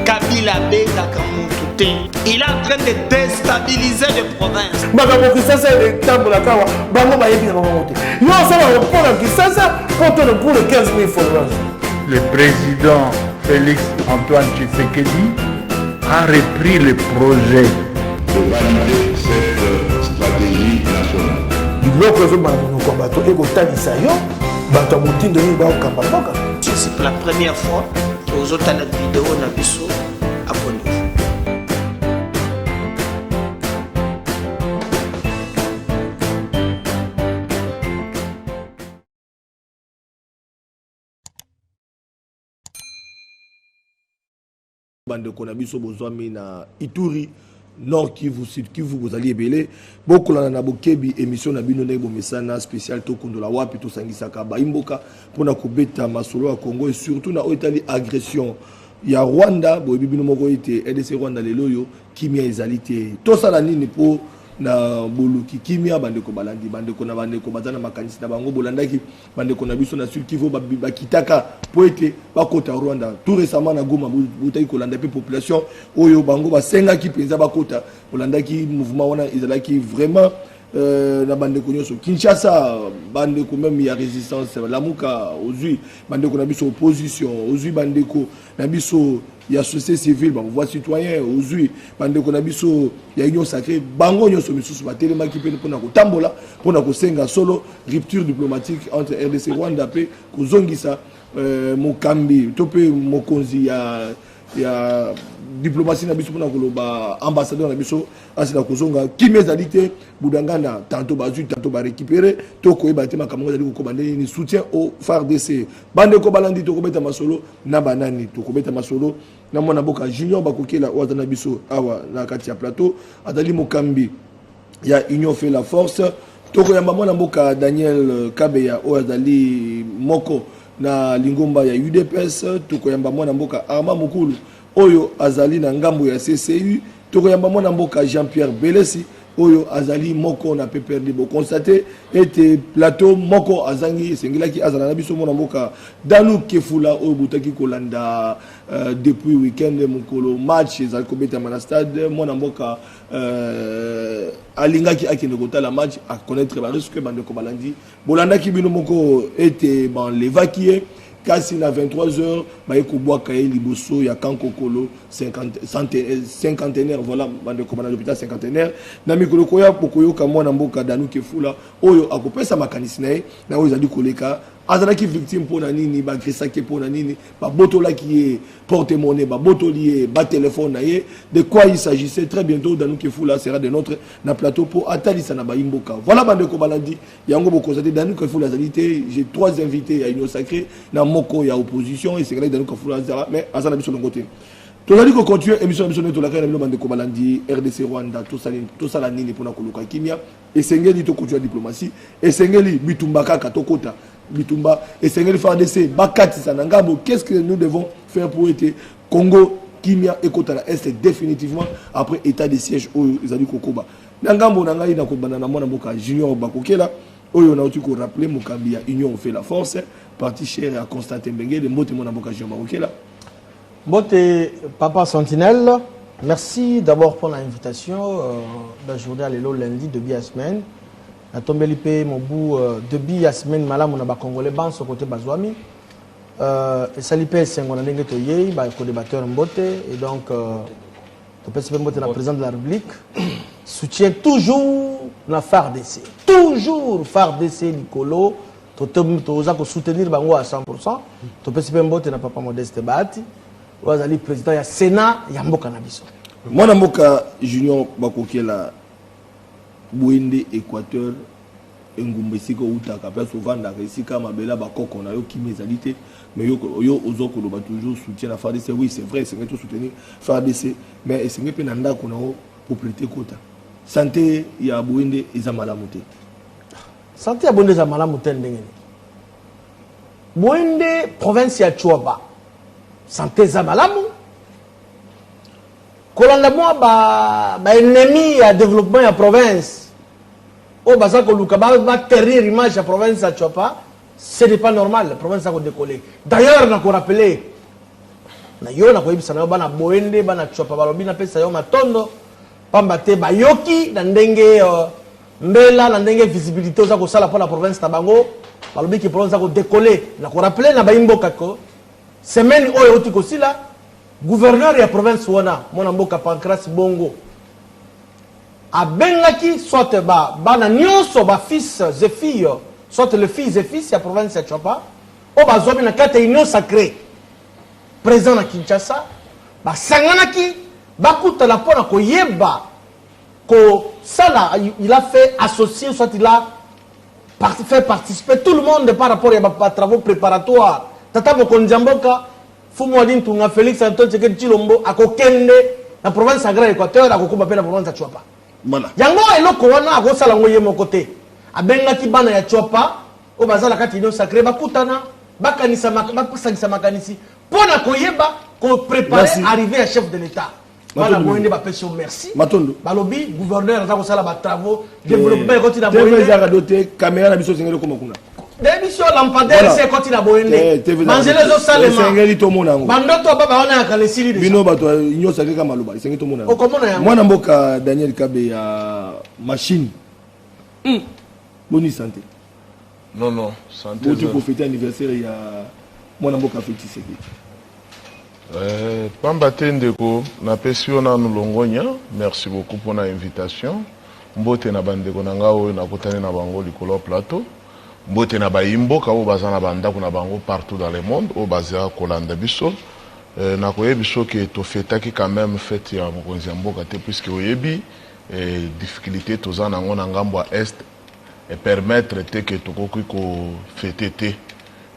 Kabila Bela Kamouté. Il est en train de déstabiliser les provinces. Makambo Kisasa est temple à Kawa. Bango Mayebi Ramonte. Nous sommes pour la Kisasa pour le 15 000 followers. Le président Félix Antoine Tshisekedi a repris le projet de valider cette stratégie nationale. C'est la première fois que vous avez la vidéo na biso abonnez-vous. Bande konabiso bozwami na Ituri Nord Kivu Sud Kivu vous alliez belé beaucoup la na bokebi émission na bino nebo mesana spécial to kondola wapi to sangisaka ba imboka pona kobeta masolo ya Congo et surtout na Italie agression ya Rwanda bo bibino moko ite RDC Rwanda lelo yo kimia ezalité to sala nini po na boluki kimia bandeko balandi bandeko na bandeko bazana makanisi na bango bolandaki bandeko na biso na Sud Kivu bakitaka po ete bakota Rwanda tout récemment na Goma butayi kolanda pe population oyo bango basenga ki penza bakota bolandaki mouvement wana ezalaki vraiment na bandeko nyonso Kinshasa bandeko même ya résistance lamuka ozui bandeko na biso opposition ozui bandeko na biso ya société civile ba voix citoyen ozui bandeko na biso ya union sacrée bango nyonso misusu batelema ki pe pona ko tambola pona ko senga solo rupture diplomatique entre RDC Rwanda pe kozongisa mokambi to pe mokonzi ya diplomatie na biso pona koloba ambassadeur na biso asila kozonga kimezalité budangana tantôt bazu tantôt ba récupérer to koyeba te makambo ezali ko bande ni soutien au FARDC bande ko balandi to kobeta masolo na banani to kobeta masolo na mwana boka junior bakokela wazana biso awa na kati ya plateau adali mokambi ya union fait la force to koyamba mwana boka Daniel Kabeya o adali moko na lingomba ya UDPS to koyamba mwana boka Arma Mukulu oyo azali na ngambo ya CCU tokoyamba mwana mboka Jean-Pierre Belesi oyo azali moko na PPRD bo constater ete plateau moko azangi sengilaki azala na biso mwana mboka Danu Kefula oyo butaki kolanda depuis weekend mukolo match ezali kobeta na stade mwana mboka alingaki akende kotala match a connaître ba risque bande ko balandi bolandaki bino moko ete ban l'évacuer kasi na 23h ba ekobwa kaye liboso ya kankokolo cinquantenaire voilà bande ko bana l'hôpital cinquantenaire na mikolo koya pokoyoka mwana mboka Danu Kefula oyo akopesa makanisi na oyo zali koleka azalaki victime pona nini ba agresaki pona nini ba botolaki porte-monnaie ba botolié ba téléphone na ye de quoi il s'agissait très bientôt Danu Kefula sera de notre na plateau pour atalisa na ba imboka voilà bande ko balandi yango bo constater Danu Kefula zalité j'ai 3 invités à union sacrée na moko ya opposition et c'est Danu Kefula mais azana biso ngote tozali ko continuer émission to la kana bilo bande ko balandi RDC Rwanda tout ça la nini pona koluka kimia et sengeli to continuer diplomatie et sengeli bitumbaka katokota Bitumba et Sengeli FARDC bakati sanangambo qu'est-ce que nous devons faire pour être Congo Kimia et Kotala Est définitivement après état de siège au Zali Kokoba nangambo nangai na kobana na mwana mboka junior bakokela oyo na uti ko rappeler mokambi ya union fait la force parti cher à Constantin Bengele mbote mwana mboka junior bakokela mbote papa Sentinelle merci d'abord pour l'invitation d'aujourd'hui à l'élo lundi de la semaine. Na tombeli pe mobu debi ya semaine malamu na ba congolais ban so côté bazwami sali pe sengo na ndenge to yei ba ko débatteur mbote et donc to pe sepe mbote na président de la République soutient toujours la FARDC toujours FARDC Nicolo to za ko soutenir bango à 100% to pe sepe mbote na papa Modeste Bahati wazali président ya Sénat ya mboka na biso mwana mboka junior bakokela Bouende Équateur Ngumbesiko utaka place ovanda resika mabela bakoko na yo kimezalité mais yo ozoko loba toujours soutien la FARDC oui c'est vrai c'est tout soutenir FARDC mais c'est ngepé na ndako na propriété kota santé ya Bouende eza malamu te santé ya Bouende eza malamu te ndenge Bouende province ya Chouaba santé eza malamu kolanda moi ba ennemi à développement ya province o basa ko luka ba terrir image ya province à Chouapa ce n'est pas normal la province a décoller d'ailleurs na ko rappeler na yo na koyebisa na yo bana boende bana chopa balobi na pesa yo matondo pamba te bayoki na ndenge mbela na ndenge visibilité oza kosala pour la province na bango balobi ki province ko décoller na ko rappeler na bayimboka ko semaine oyo oti kosila gouverneur ya province wana mona mboka Pancras Bongo abengaki soit bana nyonso ba fils et filles soit le fils et fils ya province ya Chopa o bazobi na kata union sacrée présent na Kinshasa basanganaki bakutana pona koyeba ko sala il a fait associer soit il a fait participer tout le monde par rapport à travaux préparatoires tata Mokonjamboka Fumu Adin Tunga Félix Antoine Tshisekedi Tshilombo akokende na province agraire Équateur akokuba pe na province ya Chopa Mana. Yango eloko wana akosala ngo ye mokote abengaki bana ya Chopa o bazala kati union sacrée bakutana bakanisa bakasangisa makanisi pona koyeba ko préparer arriver à chef de l'état bana boende ba pesi merci Matondo balobi gouverneur aza kosala ba travaux développement koti na boende boende za doté caméra na biso sengeli koma kuna démission lampadaire c'est koti na boende manzele zo salema sengeli to mona ngo bandoto baba wana ya kalesili déjà bino bato union sacrée ka maloba sengeli to mona o komona ya mwana mboka Daniel Kabe ya machine boni santé non santé tu peux fêter anniversaire ya mwana mboka Félix Tshisekedi pamba te ndeko napesi yo nanu longonya merci beaucoup pour na invitation mbote na bandeko na nga oyo nakutani na bango likolo ya plateau mbote na bayimboka oyo baza na bandako na bango partout dans le monde oyo bazala kolanda biso nakoyebi soki tofetaki quand même fete ya mokonzi ya mboka te puisque oyebi difficulté toza nango na ngambo ya est et permettre te ke tokoki kofete te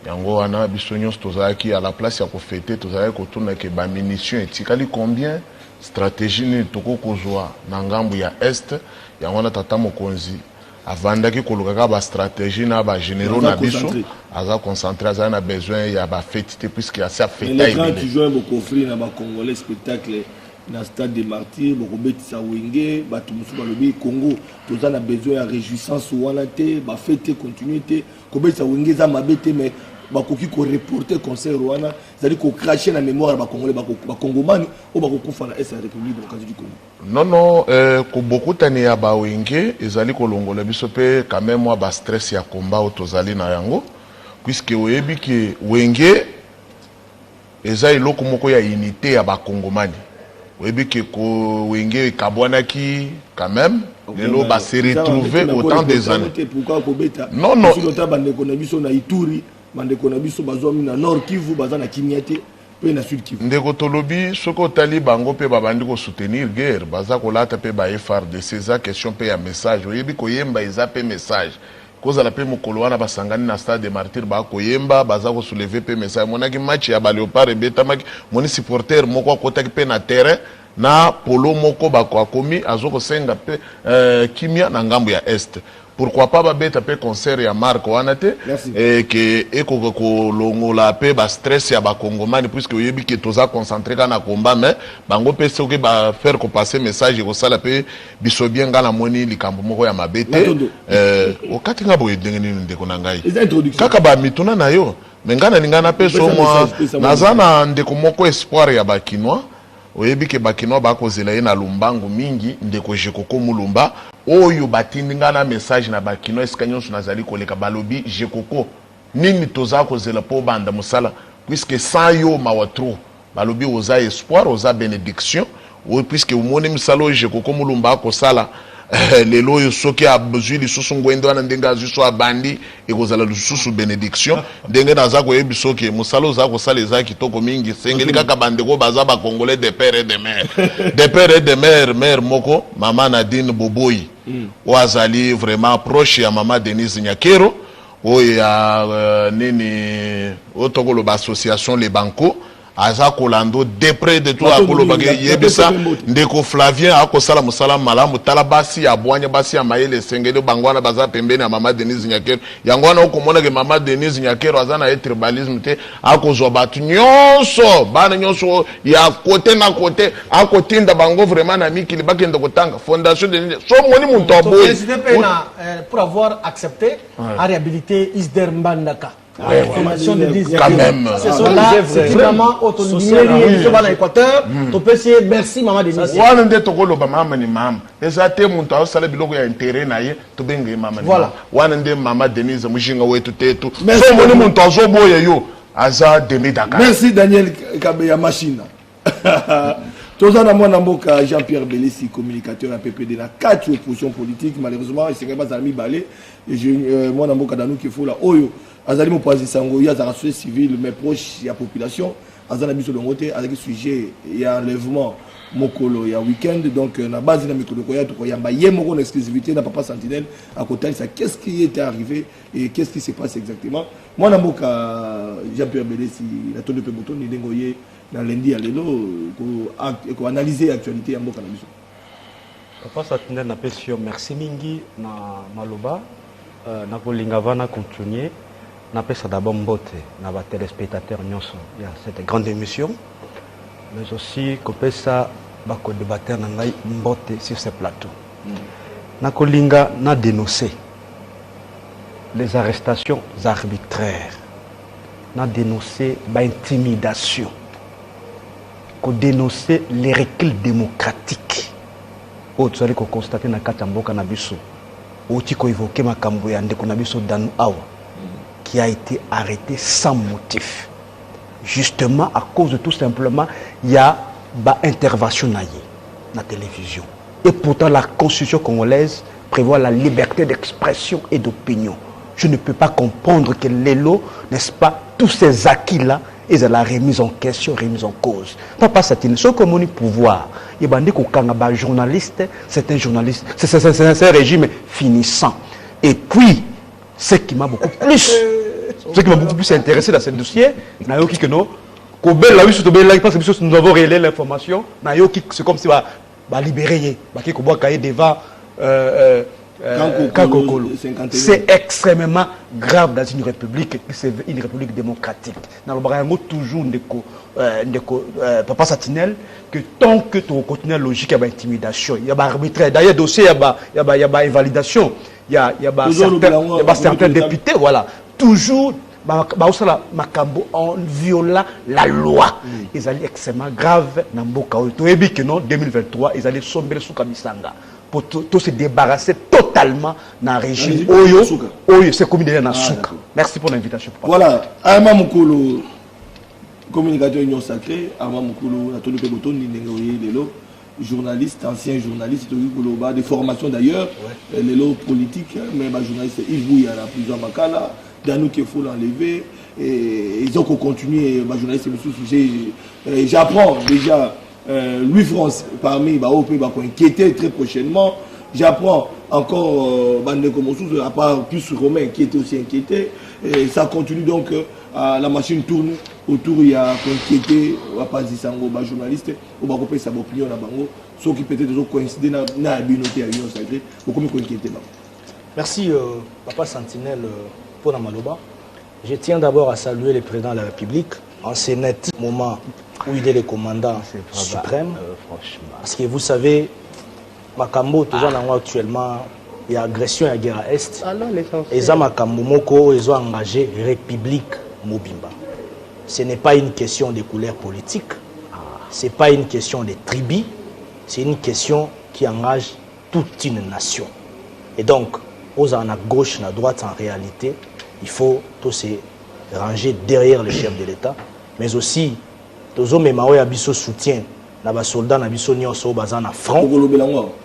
yango wana biso nyonso tozalaki à la place ya kofete tozalaki kotuna ke bamunition etikali combien stratégie nini tokoki kozwa na ngambo ya est yango wana tata mokonzi avandaki kolukaka bastratégie na bagénéraux na biso aza concentré aza na besoin ya bafete te puisque asa feta ebele joueur bokofri na bacongolais spectacle na stade des martyrs bokobetisa wenge bato mosusu balobi Congo toza na besoin ya réjouissance wana te bafete continue te kobetisa wenge eza mabe te mais bakoki koreporter concert wana ezali kocracher na mémoire ya bacongolais bakongomani oyo bakokufa na est ya république démocratique du Congo non kobokutani ya bawenge ezali kolongola biso mpe quand même mwa bastress ya komba oyo tozali na yango puisque oyebi ke wenge eza eloko moko ya unité ya bakongomani oyebi ke wenge ekabwanaki quand même lelo base retrouver autant des années non bandeko na biso na Ituri bandeko na biso bazwami na Nord Kivu baza na Kimia te pe na Sud Kivu ndeko tolobi soko tali bango pe babandi ko soutenir guerre baza kolata pe ba FRDC eza question pe ya message oyebi koyemba eza pe message kozala pe mokolo wana basangani na stade des martyrs ba koyemba baza ko soulever pe message monaki match ya ba Léopard ebetamaki moni supporter moko akotaki pe na terrain na polo moko bako akomi azoko senga pe kimia na ngambo ya est pourquoi pas babeta pe concert ya marque wana te ke eko ko longola pe ba stress ya ba kongomani puisque oyebi ke toza concentré kana combat mais bango pe soki ba faire ko passer message ko sala pe biso bien ngala moni likambo moko ya mabete okati ngabo edengeni ndeko na ngai kaka ba mituna na yo mengana ningana pe so moi nazana ndeko moko espoir ya ba kinois oyebi ke bakino bakozela ye na lumbangu mingi ndeko Jekoko Mulumba oyo batindi ngana message na bakino esika nyonso nazali koleka balobi Jekoko nini toza kozela po banda musala puisque sans yo mawatro balobi oza espoir oza bénédiction ou puisque umone misalo Jekoko Mulumba akosala lelo oyo soki abuzwi lisusu ngwendo wana ndenge azwi so abandi ekozala lisusu bénédiction ndenge naza koyebi soki mosala oza kosala eza kitoko mingi sengeli kaka bandeko baza bakongolais de père et de mère de père et de mère moko mama Nadine Boboyi oyo azali vraiment proche ya mama Denise Nyakero oyo ya nini oyo tokoloba association les banco aza kolando deprès de tout akoloba yebisa ndeko Flavien akosala musala malamu tala basi ya bwanya basi ya mayele sengeli bangwana baza pembeni ya mama Denise Nyakero yango wana okomona ke mama Denise Nyakero aza na tribalisme te akozwa batu nyonso bana nyonso ya kote na kote akotinda bango vraiment na mikili bakenda kotanga fondation de so moni muntu aboyi pour avoir accepté à réhabiliter Isder Mbandaka Formation de 10 quand même. Ce sont là, c'est vraiment autonomie. Tu vas dans l'Équateur, tu peux essayer, merci maman Denise. Wana nde tokoloba mama ni mama. Eza te muntu asala biloko ya intérêt na ye to benge mama ni mama. Wana nde mama Denise mushinga wetu tetu. So moni muntu azoboya yo aza demi Dakar. Merci Daniel Kabeya Machina. Tozana mwana mboka Jean-Pierre Belesi, communicateur à PPD na 4 oppositions politiques. Malheureusement, il s'est pas mis balé. Et mwana mboka danou qui faut là oyo azali mo poser sango ya za société civile mais proche ya population azana biso longote avec sujet ya enlèvement mokolo ya week-end donc na base na mikolo ko ya to yamba yemoko na exclusivité na Papa Sentinelle à côté ça qu'est-ce qui était arrivé et qu'est-ce qui s'est passé exactement. Mwana mboka Jean-Pierre Belesi la tonde pe boton ni dengoye dans lundi à l'élo pour analyser l'actualité en mboka na biso. Papa Sentinelle na pesio merci mingi na maloba na kolinga vana continuer na pesa d'abord mbote na ba téléspectateurs nyonso ya cette grande émission mais aussi ko pesa ba ko débattre na ngai mbote sur ce plateau na kolinga na dénoncer les arrestations arbitraires na dénoncer ba intimidation ko dénoncer les reculs démocratiques au tsali ko constater na kati mboka na biso au tiko évoquer makambo ya ndeko na biso Danu Awa qui a été arrêté sans motif justement à cause de tout simplement il y a ba intervention na la télévision et pourtant la constitution congolaise prévoit la liberté d'expression et d'opinion. Je ne peux pas comprendre que l'élo, n'est-ce pas, tous ces acquis-là, ils ont la remise en question, remise en cause. Papa Satine, ce que mon pouvoir, il y a des journalistes, c'est un journaliste, c'est un régime finissant. Et puis, ce qui m'a beaucoup plus intéressé dans ce dossier, c'est que nous avons révélé l'information, c'est comme si on va libérer, devant c'est extrêmement grave dans une république, c'est une république démocratique. Dans le Brayango, toujours Papa Sentinelle, que tant que tu continues la logique, il y a intimidation, il y a arbitraire. D'ailleurs, dossier, il y a invalidation, il y a certains députés, voilà. Toujours, en violant la loi. Ils allaient extrêmement grave dans Mboka. En 2023, ils allaient sombrer sous Kamisanga. Pour tout se débarrasser totalement d'un régime Oyo, c'est comme dans Souka. Merci pour l'invitation. Voilà, Arma Mukulu, communicateur union sacrée, Arma Mukulu, Nathalie Peboton, Lelo, journaliste, ancien journaliste, des formations d'ailleurs, Lelo politique, mais journaliste Yves Bouya, plusieurs Makala, Danou qui faut l'enlever, et ils ont continué, journaliste, j'apprends déjà. Louis France parmi OP va inquiéter très prochainement. J'apprends encore à part plus Romain qui était aussi inquiété. Et ça continue donc la machine tourne autour il y a inquiété à pas Zisango journaliste on va couper sa opinion là bango ceux qui peut-être coïncider dans la communauté à l'union sacrée beaucoup mieux inquiété. Merci Papa Sentinelle pour la maloba. Je tiens d'abord à saluer le président de la République en ce net moment où il est le commandant suprême. Parce que vous savez, Makambo, actuellement, il y a agression à la guerre à Est. Et ça, Makambo Moko, ils ont engagé République Mobimba. Ce n'est pas une question de couleur politique, ce n'est pas une question de tribus, c'est une question qui engage toute une nation. Et donc, aux en à gauche, à droite, en réalité, il faut tous se ranger derrière le chef de l'État, mais aussi tous les soutien na soldats na biso nyonso bazana front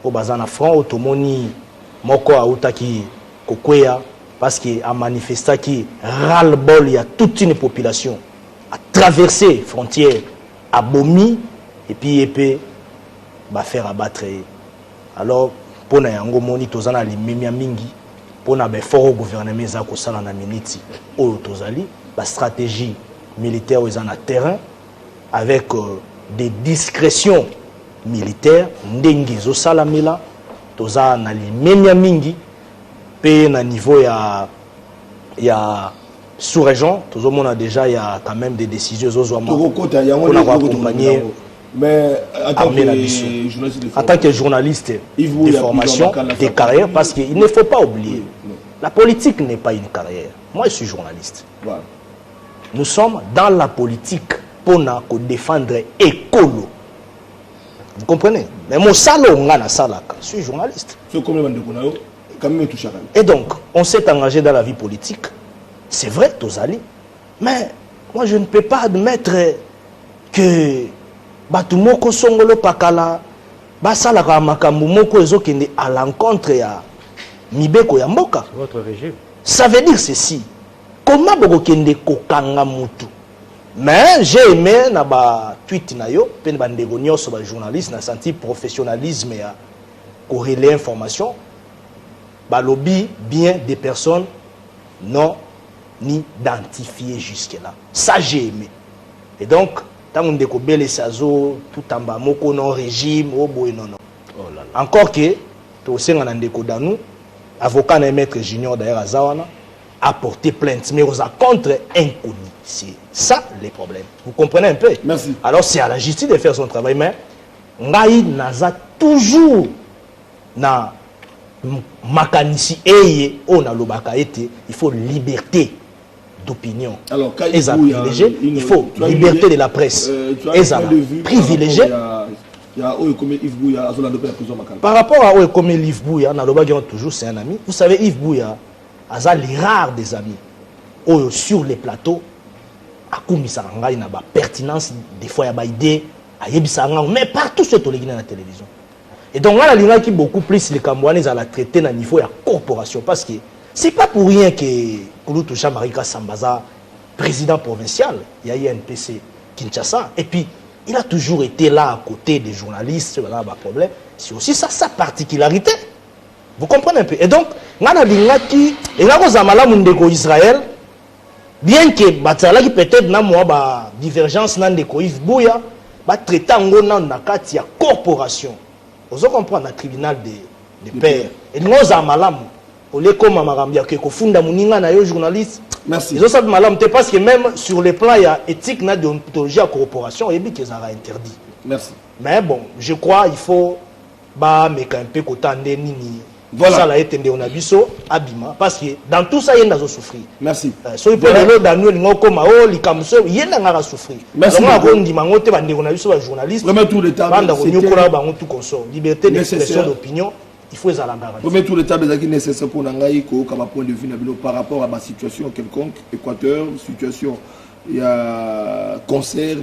au bazana front automoni moko autaki kokwea parce que a manifesta qui ras-le-bol il y a toute une population à traverser frontière à Bomi et puis épée va faire abattre. Alors pour na yango moni tozana limemia mingi pour na be fort gouvernement za ko sala na miniti o tozali la stratégie militaire aux en terrain avec des discrétions militaires ndengi zo salamila toza na limemia mingi pe na niveau ya sous-région tozo mona déjà il y a quand même des décisions zo mais en tant que journaliste de formation, de carrière, parce qu'il ne faut pas oublier, La politique n'est pas une carrière. Moi, je suis journaliste. Voilà. Nous sommes dans la politique pour défendre écolo. Vous comprenez? Mais mon salon, je suis journaliste. Et donc, on s'est engagé dans la vie politique. C'est vrai, Tozali. Mais moi, je ne peux pas admettre que Batumoko Songolo Pakala, Basalaka Makambu Moko Ezokende à l'encontre ya Mibeko Yamboka. Votre régime. Ça veut dire ceci. Comment Bokende Kokanga Mutu? Mais j'ai aimé na ba tweet na yo, pen bandego nyonso ba journaliste na senti professionnalisme ya corréler information. Ba lobby bien des personnes non identifiées jusque-là. Ça j'ai aimé. Et donc, tant on découvre les sazo tout en bas moko non régime oh boy non non. Oh là là. Encore que to aussi on a danou avocat na maître junior d'ailleurs à Zawana a porté plainte mais aux contre inconnu. C'est ça les problèmes. Vous comprenez un peu? Merci. Alors c'est à la justice de faire son travail mais ngai naza toujours na makanisi eye on a lobaka été il faut liberté d'opinion. Alors, il faut liberté de la presse. Privilégié. Par rapport à Oekome Yves Bouya, toujours c'est un ami. Vous savez, Yves Bouya a les rares des amis. Sur les plateaux, à Koumisaranga, il y a une pertinence, des fois il y a une idée, mais partout sur la télévision. Et donc là, il y a beaucoup plus les Cambouanais à la traiter à niveau de la corporation. Parce que c'est pas pour rien que Kouloutou Chamarika Sambaza, président provincial, il y a eu un PC Kinshasa. Et puis, il a toujours été là à côté des journalistes, voilà, pas de problème. C'est aussi ça, sa particularité. Vous comprenez un peu? Et donc, on a dit que Israël, bien que qui peut-être na moi divergence nan de Yves Bouya, traiter en nakati ya corporation. Vous comprenez le tribunal des pairs. Et nous avons malam. Au lieu comme Marambia que funda muninga na yo journaliste. Merci. Ils ont ça de malam parce que même sur le plan il y a éthique na déontologie à corporation et bien qu'ils ont interdit. Merci. Mais bon, je crois il faut ba meka un peu kotande nini. Voilà. Ça l'a été on a biso abima parce que dans tout ça il y a souffrir. Merci. So il peut le dans nous ngo comme oh likamso il y a ngara souffrir. Merci. Donc on dit mangote bande on a biso ba journaliste. Vraiment tout le temps. Liberté d'expression d'opinion. Il faut les garantir. Premier tour de table est nécessaire pour Nangaï, comme point de vue par rapport à ma situation quelconque, Équateur, situation, il y a concert,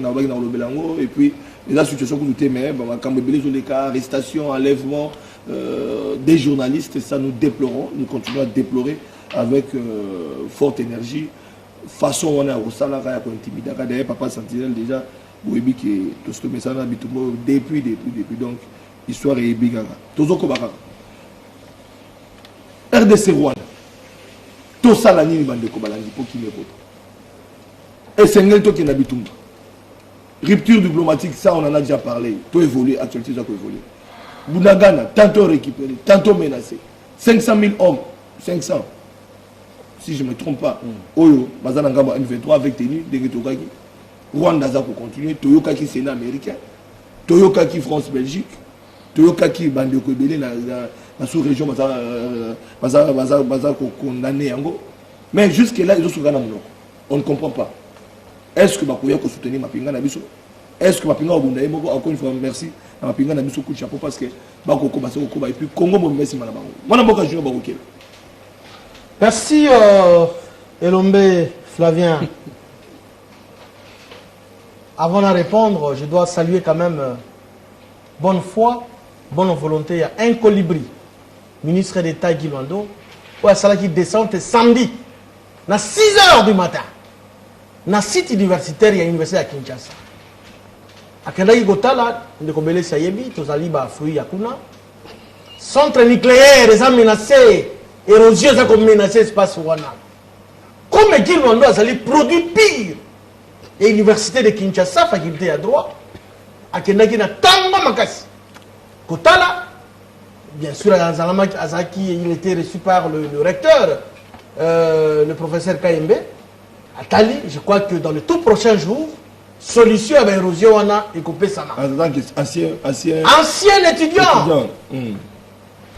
et puis la situation que nous témoignons, quand les cas, arrestation, enlèvement des journalistes, ça nous déplorons, nous continuons à déplorer avec forte énergie. Façon on a au salaire pour intimider. D'ailleurs, Papa Sentinelle déjà, vous avez dit que tout ce message depuis donc histoire est bigaga. Tozo Kobaka. RDC Rwanda. Tout ça la nuit bande Kobalangi pour qui me vote. Et c'est un qui n'a bitumba. Rupture diplomatique, ça on en a déjà parlé. Tout évolué, actualité ça évolué. Bounagana, tantôt récupéré, tantôt menacé. 500 000 hommes, 500. Si je ne me trompe pas, Oyo, Bazanangamba M23 avec tenue, Degetokaki. Rwanda za pour continuer, Toyokaki Sénat américain, Toyokaki France Belgique, Toyokaki Bandeko Belé la sous-région Baza condamné Yango. Mais jusque-là, ils ont souffert. On ne comprend pas. Est-ce que Bakoya peut soutenir Mapinga Nabiso? Est-ce que Mapinga Obundaye Moko, encore une fois, merci à Mapinga Nabiso coup de chapeau parce que Bakoko Basoko et puis Congo merci Malabango. Moi, je suis Bakoké. Merci Elombe Flavien. Avant de répondre, je dois saluer quand même bonne foi, bonne volonté. Il y a un colibri, ministre d'État Guy Lwando, où il y a qui descend samedi, à 6 h du matin, dans le site universitaire, il y a l'université à Kinshasa. À Kendaki Gotala, de Kobele Sayebi, Tozali Bafoui Yakuna, centre nucléaire, ils ont menacé, érosion, ils ont menacé l'espace Wana. Comme Guy Lwando a sali produit pire. Et l'université de Kinshasa, faculté à droit, à Kendaki na Tamba Makasi. Kotala, bien sûr, à Azaki, il était reçu par le recteur, le professeur Kayembe. À Tali, je crois que dans le tout prochain jour, solution avec érosion, on a écopé ça. Ancien étudiant.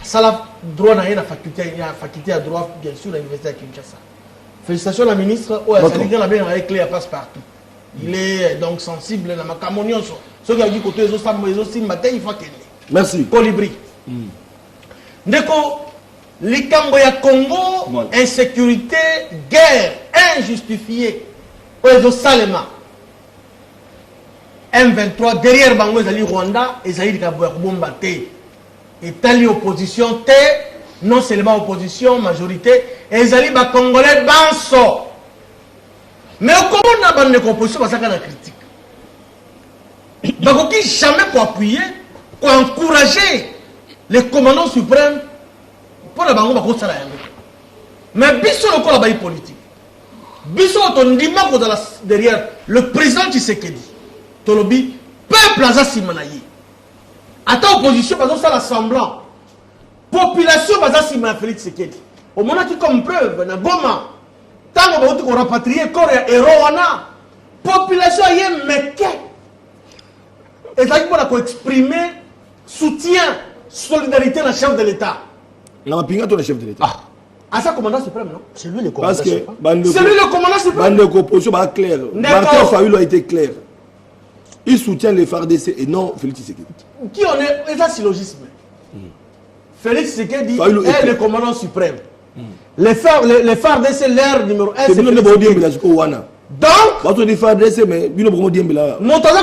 Ça droit na faculté à droit bien sûr à l'université de Kinshasa. Félicitations la ministre. Oh, ça dit la bien avec clé à passe partout. Il est donc sensible à ma camonion. Ce qui a dit côté les autres matin il faut qu'il Merci. Colibri. Ndeko likambo ya Congo, insécurité, guerre injustifiée. Oezo Salema. M23 derrière bango ezali Rwanda, ezali likabo ya kubomba te. Etali opposition te, non seulement opposition, majorité, ezali ba Congolais banso. Mais comment na bande opposition basaka na critique. Donc qui jamais pour appuyer, pour encourager les commandants suprêmes pour la bango bako sala yango. Mais biso le la baï politique. Biso ton ndima ko derrière le président Tshisekedi. Tolobi peuple aza simanayi. Ata opposition bazo sala semblant. Population baza simana Félix Tshisekedi. Au moment qui comme preuve na Goma tango ba uti ko rapatrier corps ya héros wana population yé meke. Et ça pour exprimer soutien, solidarité à la chef de l'État. On a pinga ton chef de l'État. Ah, ça commandant suprême, non? C'est lui le commandant suprême. C'est lui le commandant suprême. Bande de opposition va clair. Martin Fayulu a été clair. Il soutient les FARDC et non Félix Tshisekedi. Qui on est? Et ça, c'est logisme. Félix Tshisekedi est le commandant suprême. Les FARDC, leur numéro 1, c'est Félix Tshisekedi. Donc,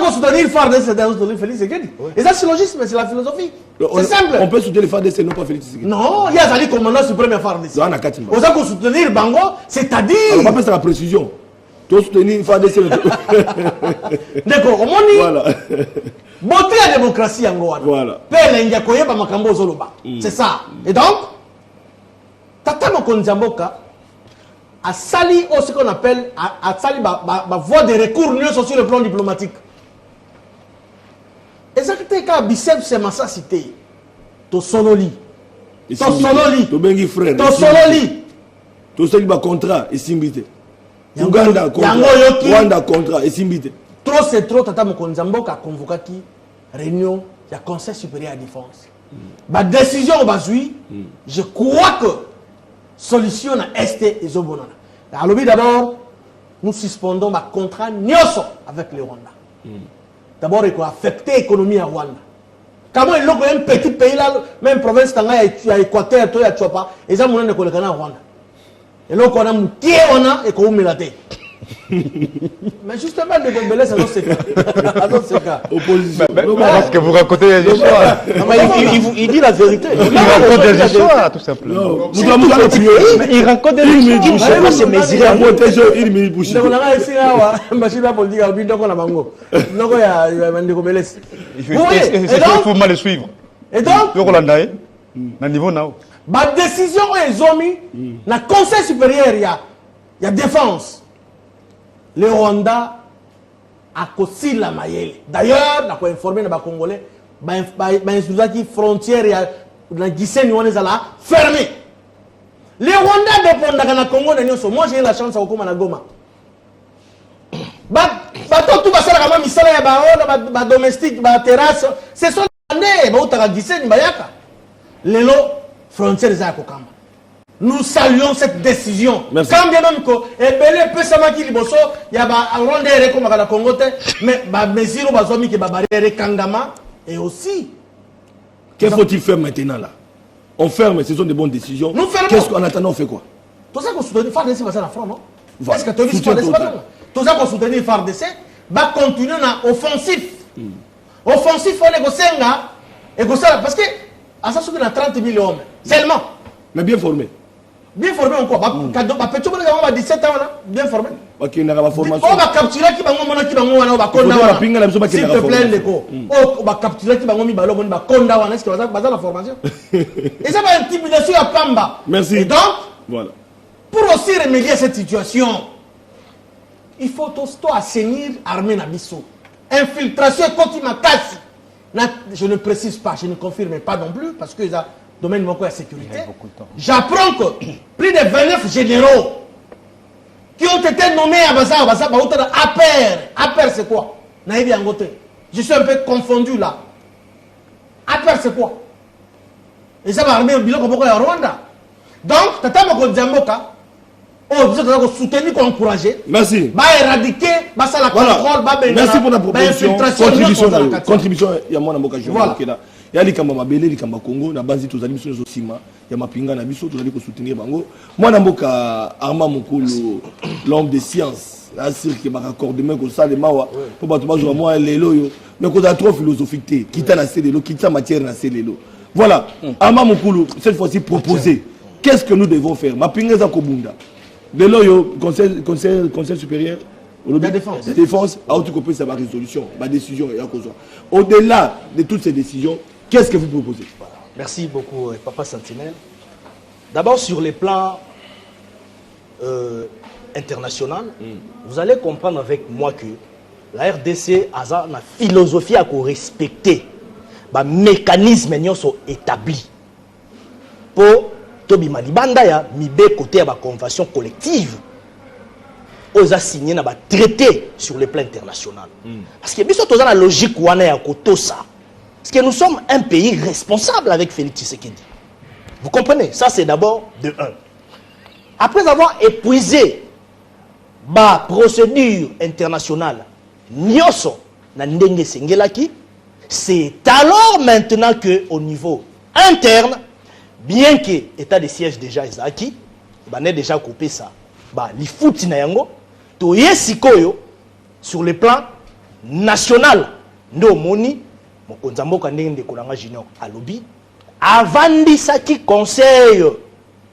mon soutenir FARDC, c'est Félix Tshisekedi. Et ça, c'est logisme, c'est la philosophie. C'est simple. On peut soutenir les FARDC, non pas Félix Tshisekedi. Non, il y a un commandant suprême à FARDC. On peut soutenir Bango, c'est-à-dire. On va pas faire la précision. Tu soutenir FARDC. D'accord, au monde. Voilà. Beauté la démocratie en Goana. Voilà. C'est ça. Et donc, Tata Mokonzamboka a sali ce qu'on appelle a sali ma voie de recours sur le plan diplomatique. Et ça qui est biceps c'est ma cité. To sonoli. To sonoli. To bengi frère. To sonoli. To sali ba contrat et simbité. Uganda contrat. Rwanda contrat et simbité. Trop c'est trop Tata Mokonzamboka a convoqué qui réunion du Conseil supérieur à la défense. Ma décision bazui, je crois que solution à ST et Zobonana. Alors d'abord, nous suspendons ma contrat Nyoso avec le Rwanda. D'abord, il faut affecter l'économie à Rwanda. Comment il y a un petit pays là, même province Tanga, il y a Équateur, il y a Tchopa, et ça, on a des Rwanda. Et là, on a un pied, on a et qu'on a mais justement, le Gombelé, c'est dans ce cas. Opposition. Parce que vous racontez des histoires. Il dit la vérité. Il raconte des histoires, tout simplement. Il raconte des histoires. C'est misérable. Il faut mal le suivre. Et donc, ma décision est mise dans le Conseil supérieur, il y a défense. Le Rwanda a aussi la maille. D'ailleurs, on a informé les Congolais, les frontières de Guissène sont fermées. Les Rwandais dépendent de la Congo. Moi, j'ai eu la chance de aller à Goma. Tout ça, les domestiques, les terrasses, ce sont les Rwandais qui ont Guissène. Les frontières sont à Kokamba. Nous saluons cette décision. Merci. Quand bien même que il y a un Rwandais comme le Congo, mais mesure bazomi qui barrière Kangama et aussi. Que faut-il faire maintenant là? On ferme, ce sont des bonnes décisions. Nous fermons. Qu'est-ce qu'en attendant on fait quoi? Tout ça qu'on soutient FARDC va la front, non? Voilà. Est-ce que tu as dit tout ça qu'on soutient FARDC va continuer à offensif. Offensif on est et parce que à ça on a 30 000 hommes seulement. Mais bien formé. Bien formé encore. Petit peu de 17 ans, bien formé. Ok, on a la formation. On va capturer qui va on va condamner. S'il te plaît, l'écho. On va capturer qui va on va condamner. Est-ce que ça va la formation? Et ça va intimidation à Pamba. Merci. Et donc, voilà. Pour aussi remédier à cette situation, il faut assainir l'armée Nabiso. Infiltration contre Makassi. Je ne précise pas, je ne confirme pas non plus, parce que ça domaine de la sécurité. J'apprends que plus de 29 généraux qui ont été nommés à Baza, APR, c'est quoi? Naïbi Angote. Je suis un peu confondu là. APR, c'est quoi? Et ça va armer le bilan comme au Rwanda. Donc, tata moko Nzamboka, oh, vous êtes soutenir, encourager. Merci. Bah éradiquer, bah ça la Voilà. contrôle, bah Merci pour la proposition. Contribution, il y a moi dans Voilà. Il y a les Kamba Mabele, les Kamba Congo, na base tous amis sur Sima, il y a Mapinga na biso, tous les soutenir Bango. Moi Namboka Arma Mokolo, l'homme des sciences, là c'est qui m'a accordé même comme ça les mawa pour pas tout jouer moi les loyo. Mais qu'on a trop philosophique, quitte na célélo, quitte matière na célélo. Voilà. Arma Mokolo cette fois-ci proposé. Qu'est-ce que nous devons faire? Mapinga za Kobunda. Les loyo conseil supérieur la défense. La défense a autocopé sa résolution, ma décision. Au-delà de toutes ces décisions, qu'est-ce que vous proposez? Merci beaucoup, Papa Sentinelle. D'abord, sur les plans international, vous allez comprendre avec moi que la RDC a une philosophie à respecter. Les mécanismes sont établis. Pour Tobi Malibanda, ya mibe côté de la convention collective. Ils ont signé un traité sur le plan international. Parce que nous sommes dans la logique où on est à côté ça. Parce que nous sommes un pays responsable avec Félix Tshisekedi. Vous comprenez? Ça, c'est d'abord de 1. Après avoir épuisé la procédure internationale, c'est alors maintenant qu'au niveau interne, bien que l'état de siège déjà est acquis, on a déjà coupé ça. Les foot sur le plan national, nous moni, mon konzambo kandenge de Kolanga Junior à lobby, avant qui conseil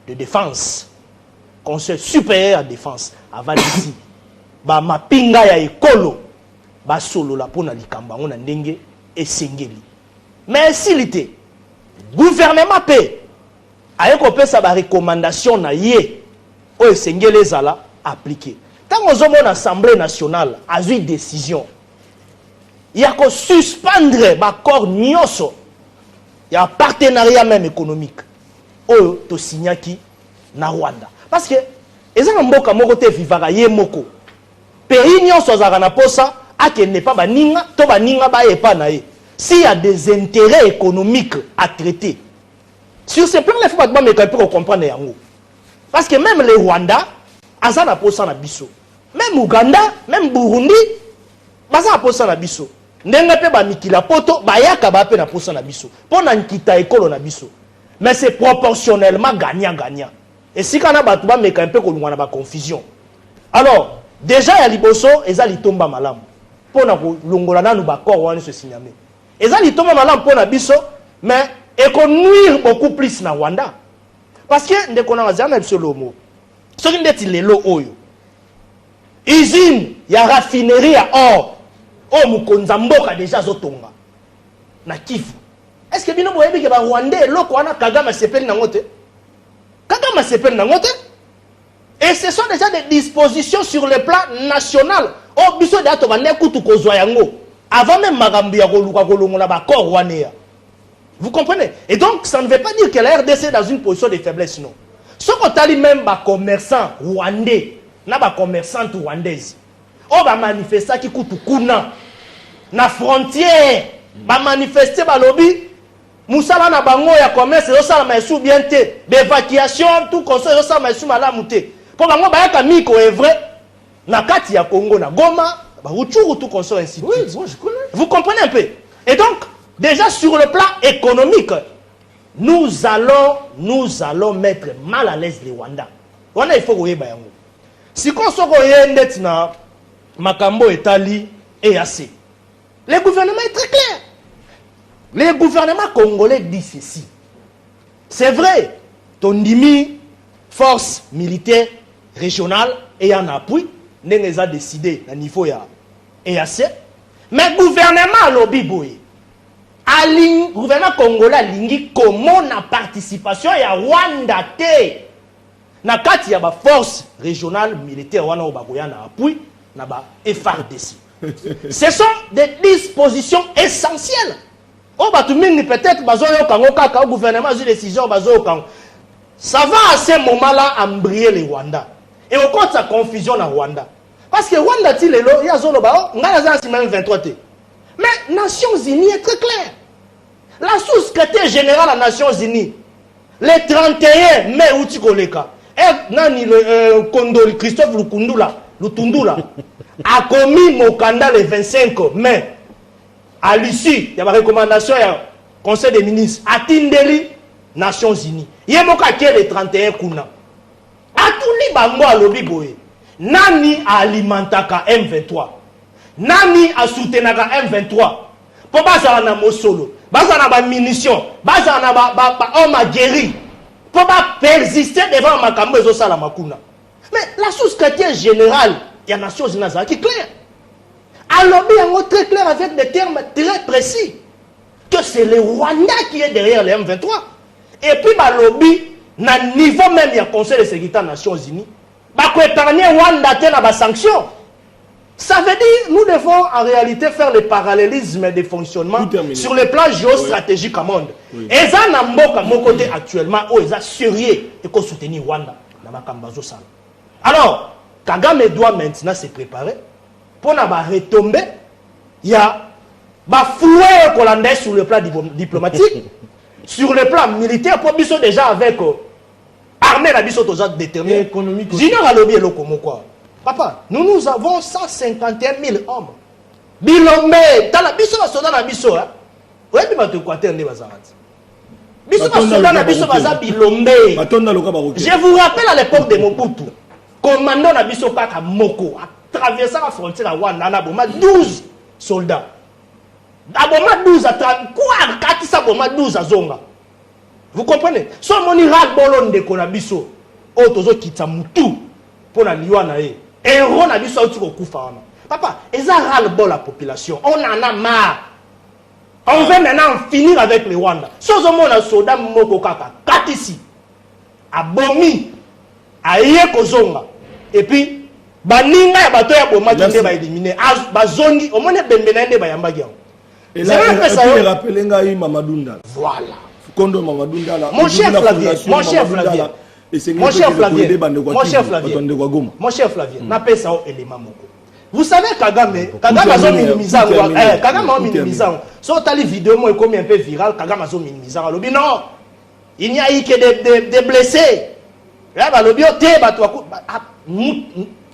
de défense, conseil supérieur à défense, avant ici, ma pinga ya ekolo, solo la pona likamba on a ndenge et sengeli. Mais s'il était gouvernement paix, avec on peut sa recommandation na yé, o sengeli zala appliqué. Quand on a l'Assemblée nationale a eu une décision, il y a qu'à suspendre l'accord Nyoso. Il y a un partenariat même économique. Au to signaki na Rwanda. Parce que les gens mboka moko te vivara ye moko. Pays Nyoso zara posa a que n'est pas baninga to baninga ba epa na ye. S'il y a des intérêts économiques à traiter. Sur ce plan, il faut pas me comprendre yango. Parce que même les Rwandais azana posa na biso. Même Ouganda, même Burundi, baza posa na biso. Ndenga pe ba mikila poto, bayaka ba pe na posa na biso. Pona nkita ekolo na biso. Mais c'est proportionnellement gagnant-gagnant. Et si kana batu ba meka un peu ko lungana ba confusion. Alors, déjà ya liboso eza litomba malamu. Pona ko longola nanu ba corps wani se signame. Eza litomba malamu pona biso, mais et qu'on nuire beaucoup plus na Rwanda. Parce que ndeko na zana biso lomo. Ce qui ndeti lelo oyo. Usine, il y a raffinerie à or. Oh, Mukonza Mboka déjà zotonga. Na Kivu. Est-ce que bino boyebi ke ba Rwandais loko wana Kagame sepeli na ngote? Kagame sepeli na ngote? Et ce sont déjà des dispositions sur le plan national. Oh, biso de ato bane kutu kozwa yango. Avant même magambi ya koluka kolongola ba corps rwandais. Vous comprenez? Et donc ça ne veut pas dire que la RDC est dans une position de faiblesse, non. Ce qu'on t'a dit même ba commerçants rwandais. Na ba commerçante rwandaise o ba manifesta ki kutu kuna na frontière ba manifester ba lobby musala na bango ya commerce yo sala maïsou bien té d'évacuation tout conseil yo sala maïsou malamu té po bango ba yaka miko est vrai na kati ya Congo na Goma ba Rutshuru tout conseil ainsi. Oui, moi je connais. Vous comprenez un peu? Et donc déjà sur le plan économique nous allons mettre mal à l'aise les Rwandais. Wana il faut koyeba yango. Si on se na Makambo Etali et assez. Le gouvernement est très clair. Le gouvernement congolais dit ceci. C'est vrai, Tondimi, force militaire régionale et en appui, n'a décidé à niveau et assez. Mais le gouvernement lobby boy. Le gouvernement congolais a lingi comment la participation à Rwanda te. Na kati ya ba force régionale militaire wana obakoya na appui na ba FARDC. Ce sont des dispositions essentielles. O batu mingi peut-être bazoyo kango kaka au gouvernement a décision bazoyo kango. Ça va à ce moment-là embrayer les Rwandais. Et au compte sa confusion na Rwanda. Parce que Rwanda ti lelo ya zolo ba ngana za si même 23 t. Mais Nations Unies est très clair. La sous-secrétaire générale des Nations Unies Le 31 mai, outi koleka. Et nani le Kondoli Christophe Lutundula a commis Mokanda le 25 mai. À l'issue, il y a une recommandation du Conseil des ministres. À Tindeli, Nations Unies. Il y a le 31 kuna. A tout li bango à lobby boye. Nani a alimentaka M23. Nani a soutenaka M23. Pour baza na mosolo. Baza na ba munitions. Baza na ba homme guéri. Pour pas persister devant ma cambezo salamakuna. Mais la sous-secrétaire générale, il y a Nations Unies qui est claire. Alors, il y a très clair avec des termes très précis que c'est le Rwanda qui est derrière les M23. Et puis, le lobby, à niveau même, il y a le Conseil de sécurité des Nations Unies, il faut épargner Rwanda dans les sanctions. Ça veut dire nous devons en réalité faire le parallélisme des fonctionnements sur le plan géostratégique au monde. Et ça, dans mon côté actuellement, ils sont sérieux et qu'on soutenir Rwanda dans ma cambazo sale. Alors, Kagame doit maintenant se préparer pour ne pas retomber. Il y a floué hollandais sur le plan diplomatique, sur le plan militaire, pour qu'ils déjà avec armée la biso déjà déterminée. Économique. J'ignore à l'objet le comme quoi. Papa, nous avons 151 000 hommes. Bilomé, dans la biso va soda la biso. Oui, mais tu quoi t'es biso va soda la biso va bilomé. Je vous rappelle à l'époque de Mobutu, commandant la biso kaka Moko a traversé la frontière à Rwanda, na boma 12 soldats. Aboma 12 à quoi katisa boma 12 à Zonga. Vous comprenez? So moni rat bolon de konabiso. Otozo kitamutu pour la liwana e. Et on a vu ça au Koufana. Papa, ils ont ras-le-bol la population. On en a marre. On veut maintenant finir avec les Rwanda. Sans au monde, soldat Moko Kaka, Katisi, à Bomi, à Yekozonga. Et puis, Baninga et Batoya Boma qui va éliminer. Bazongi, au moins, Bembenende Bayambagian. Et là, il rappelle Mamadunda. Voilà. Mon cher Flavien, mon cher Flavien. Mon cher Flavien, n'appelle ça un élément moko. Vous savez Kagame a minimisé. Kagame a minimisé. Si on a les vidéos, moi, comme un peu viral, Kagame a minimisé. Non, il n'y a eu que des blessés.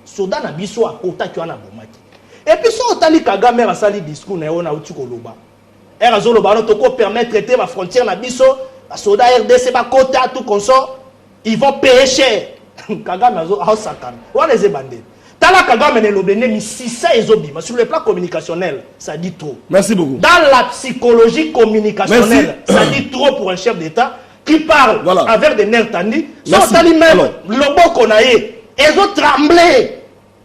Soda na biso a kota ki wana bomaki. Et puis si on a Kagame a sali discours na ona uti koloba. Erazoloba no toko permettre traiter ma frontière na biso, soda RDC ba kota tout consort. Ils vont payer cher. Kagame a sakane. On les a bandés. Tala Kagame ne l'obéné mi 600 ezobima. Sur le plan communicationnel, ça dit trop. Merci beaucoup. Dans la psychologie communicationnelle, ça dit trop pour un chef d'État qui parle avec des nerfs tendus. Sans tali même lobo qu'on a eu, ils ont tremblé.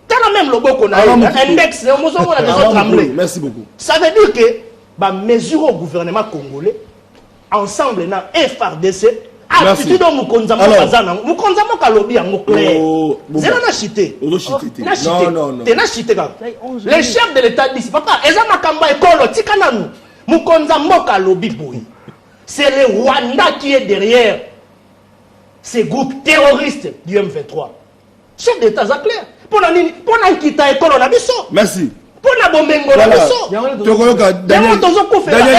Tala même lobo qu'on a eu, index, ils ont tremblé. Merci beaucoup. Ça veut dire que bah mesure au gouvernement congolais ensemble dans FRDC. Attitude de Mukonzamo Kazana, Mukonzamo Kalobi en clair. C'est la chité. Non. T'es la chité. Les chefs de l'État disent, papa, Eza Makamba Ekolo, Tikananou, Mukonzamo Kalobi Boui. C'est le Rwanda qui est derrière ces groupes terroristes du M23. Chef d'État, c'est clair. Pour la quitter Ekolo, on a biso. Merci. Pour la bombengo, la biso. Daniel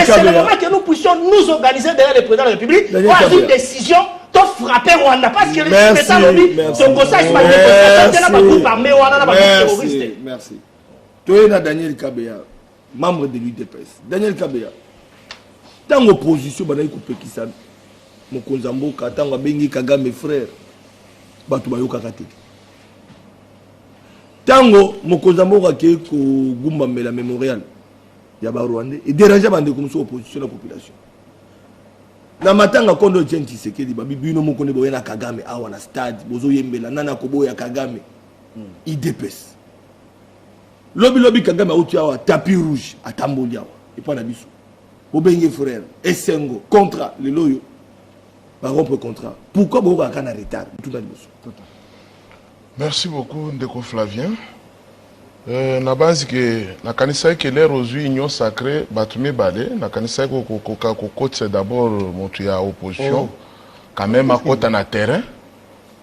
c'est le moment que nous puissions nous organiser derrière le président de la République pour une décision de frapper Rwanda. Parce que les États lobby, son conseil, c'est pas des groupes armés, on a des terroristes. Merci. Tu es Daniel Kabea, membre de l'UDPS. Daniel Kabea, dans l'opposition, il y a Pekissan, Mokonzamboka, tant Bengi Kagame frère, Batubayo Kakate. Tango Mokonzamboka qui est au Gumbamela Mémorial. Il y a Rwandais et déranger bande comme ça opposition de la population. Na matanga kondo tient Tshisekedi babi bino mo konde boyena Kagame awa na stade bozo yembela nana kobo ya Kagame. IDPS. Lobby Kagame auti awa tapis rouge atamboli awa et pas na biso. Obenge frère Esengo contrat le loyo. Ba rompre contrat. Pourquoi boka kana retard tout dans biso. Merci beaucoup Ndeko Flavien. Na base que na kanisa que l'air aux unions sacrées batume balé na kanisa ko côté d'abord montu ya opposition quand même à côté na terrain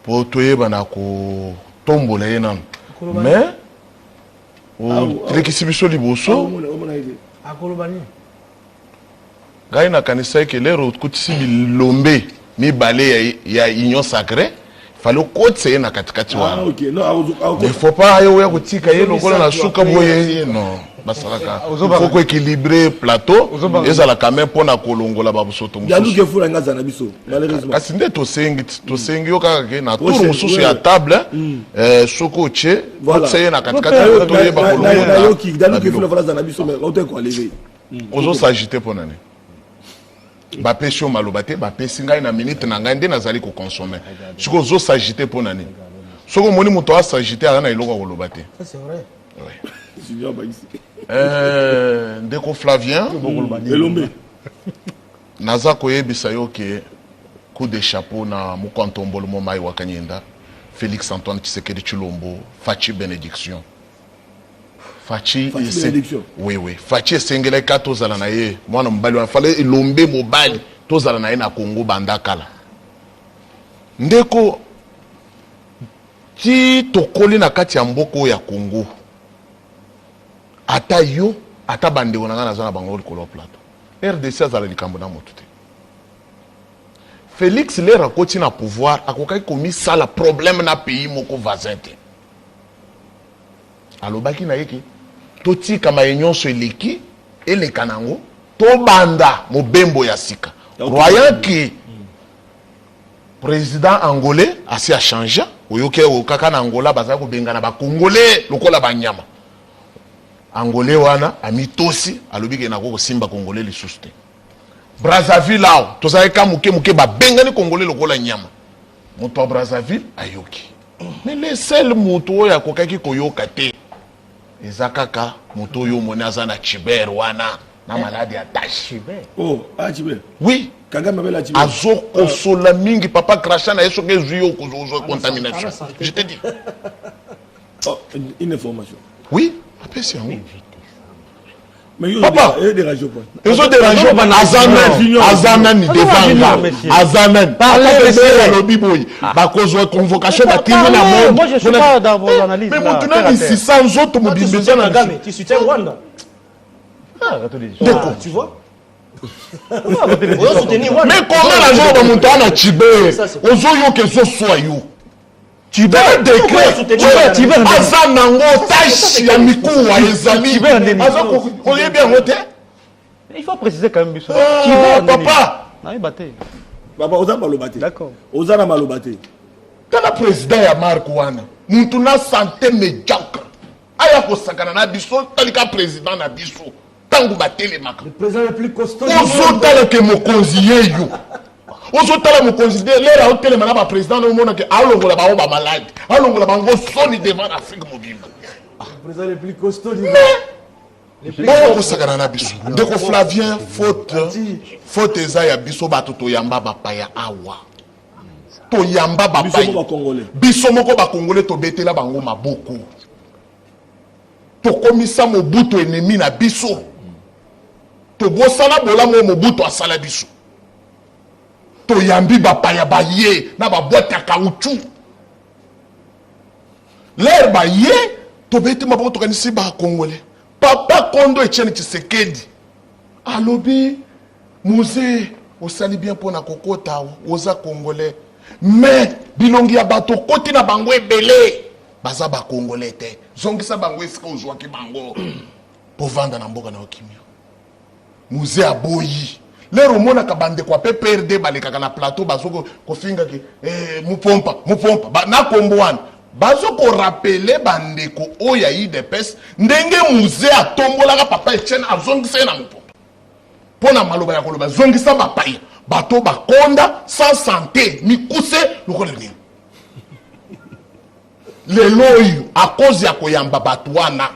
pour toyer bana ko tombola nan mais l'équipe liboso akolobani gai na kanisa que l'air au côté si bilombe mibale ya union sacrée fallait côté na katikati Ah, wana. ok. Non, Il faut pas yo ya kutika ye lokola na suka boye non. Basalaka. Il faut équilibrer plateau ezala quand même pona kolongola ba busoto Yannou mususu. ke fula ngaza na biso malheureusement. Kasi nde tosengi yo kaka ke na tour mususu ya table soko che côté na katikati to ye ba kolongola. Na yoki yannou ke fula fala na biso mais on te ko lever. Ozo s'agiter pour nani. Bapesi yo maloba te bapesi ngai na minute na ngai nde nazali kokonsome siko ozo s'agiter pour nani soko omoni moto asagiter aza na eloko ya koloba te. Ça, c'est vrai. Junior Baïsi. Ndeko Flavien Elombe. naza koyebisa yo ke coup de chapeau na mokantombolo mo mai wa Kanyenda Félix Antoine Tshisekedi Tshilombo Fachi bénédiction. Fachi bénédiction. Oui Fachi esengele ka tozala na ye mwana mobali wana fale elombe mobali tozala na ye na Congo banda kala ndeko ti tokoli na kati ya mboko ya Congo ata yo ata bandeko na nga naza na bango likolo ya plateau RDC azala likambo na motu te. Félix lere akoti na pouvoir akokaki komisala problème na pays moko voisin te alobaki na ye ke totikama ye nyonso eleki eleka nango tobanda mobembo ya sika croyant ke président angolais asi a changé oyoki okaka na Angola bazali kobengana bakongolais lokola banyama angolais wana amitosi alobi ke nako kosimba congolais lisusu te. Brazzaville awo tozali ka moke babengani congolais lokola nyama moto wa Brazzaville ayoki mais le seul moto oyo akokaki koyoka te eza kaka moto oyo omoni aza na Tchiber wana na maladi ya tache. Oh, ah Tchiber. Oui. Kagame abela Tchiber. Azo kosola mingi papa crachat na yeso ke zuyo kozo contamination. Je te dis. Oh, une information. Oui, après c'est un mais yo papa, il dérange pas. Ils ont dérangé Azanan ni devanga. Azanan. Parlez de lobby boy. Bakozo convocation ba TV na monde. Moi je suis pas dans vos analyses. Mais maintenant 600 autres mobilisés na Kagame, tu soutiens Rwanda. Tu vois? Mais comment la journée de monter à Tchiber ozo yo que ce soit yo Tchiber décret Tchiber azanango tashi ya mikuwa ezali azako oyebi yango te. Il faut préciser quand même. Papa Papa oza malobate. D'accord. Oza na malobate. Tala président ya Mark wana muntu na santé médiocre aya kosakana na biso talika président na biso tangu batelemaka Le président le plus costaud. ozotala ke mokonzi yeyo ozotala mokonzi de lera otelema na baprésident nomona ke alongola bango bamaladi alongola bango soni devant afrique mobimba. Le président le plus costaud. Bao kosakana na biso ndeko Flavien faute eza ya biso bato toyamba bapaya awa toyamba bapaya biso moko bakongole tobetela bango maboko tokomisa Mobutu ennemi na biso tobosana bolamu Mobutu asala biso toyambi bapaya baye na baboite ya caoutchouc l'air baye tobeti maboko tokanisi bakongole. Papa Kondo Etienne Tshisekedi alobi musée osali bien pona kokota oza congolais mais bilongi ya bato koti na bango ebele baza ba congolais te zongisa bango esika ozwaki bango po vanda na mboka na okimia musée aboyi lero mona ka bande kwa PPRD balekaka na plateau bazoko kofinga ki mupompa na kombwana bazo ko rappeler bandeko oya IDPS ndenge musée atombolaka papa Etienne azongisa na mupompa pona maloba ya koloba zongisa bapaya bato bakonda sans santé mikuse lokola nini lelo oyo a cause ya koyamba bato wana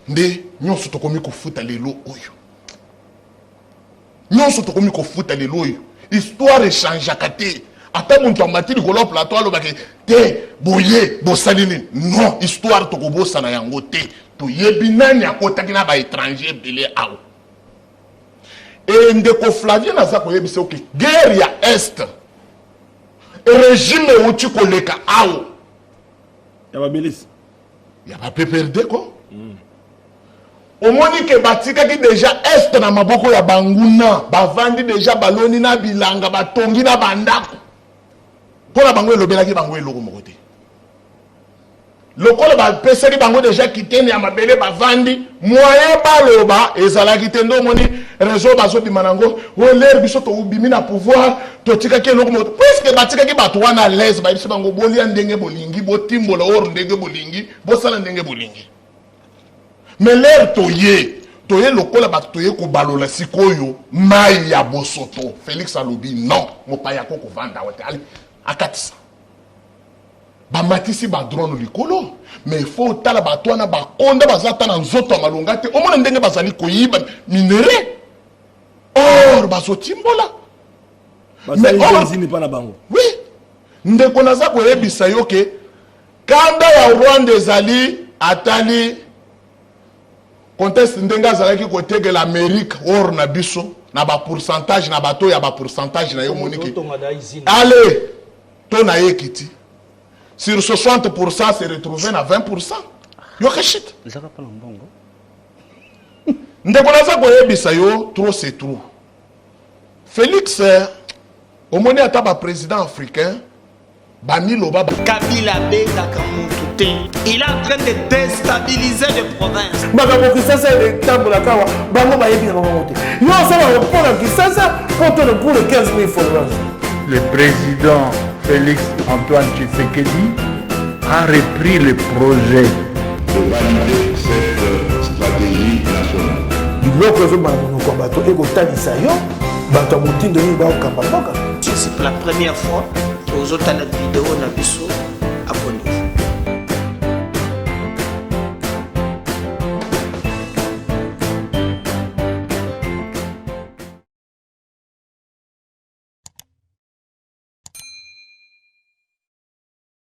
nde nyonso tokomi kofuta lelo oyo nyonso tokomi kofuta lelo oyo histoire echangeaka te ata muntu amati likolo plateau alobaki te boye bosali nini non histoire tokobosana yango te toyebi nani akotaki na baétranger ebele awa ndeko Flavien aza koyebisa oke guerre ya est régime euti koleka awa ya babelisi ya ba PPRD ko omoni ke batikaki déjà est na maboko ya banguna bavandi déjà baloni na bilanga batongi na bandako mpona bango elobelaki bango eloko moko te lokola bapesaki bango déjà kitene ya mabele bavandi moyen baloba ezalaki te nde omoni réseau bazobima nango olere biso tobimi na pouvoir totikaki eloko moko puiske batikaki bato wana lese bayebisi bango bolia ndenge bolingi botimbola oro ndenge bolingi bosala ndenge bolingi mais lere toye lokola bato toye kobalola sikoyo mai ya bosoto Félix alobi non mopaya ko kovanda wote ali akatisa bamatisi badrone likolo mais il faut tala bato wana bakonda bazata na nzoto ya malonga te omona ndenge bazali koyiba minere or bazotimbola oui ndeko naza koyebisa yo ke kanda ya Rwanda ezali atali conteste ndenge azalaki kotegela Amérique or na biso na ba pourcentage na bato ya ba pourcentage na yo moniki allez to na yekiti sur 60% se retrouvé à 20%. Yo keshit. Ndeko naza koyebisa yo trop c'est trop. Félix omoni ata ba président africain bamiloba Kabila Beka Kamoutoute. Il est en train de déstabiliser les provinces. Bagabo Kisasa et Tambola Kawa, Bango Bayebi Ramonte. Yo ça va répondre à Kisasa pour les 15 000 followers. Le président Félix Antoine Tshisekedi a repris le projet de valider cette stratégie nationale. C'est pour la première fois que vous avez une vidéo dans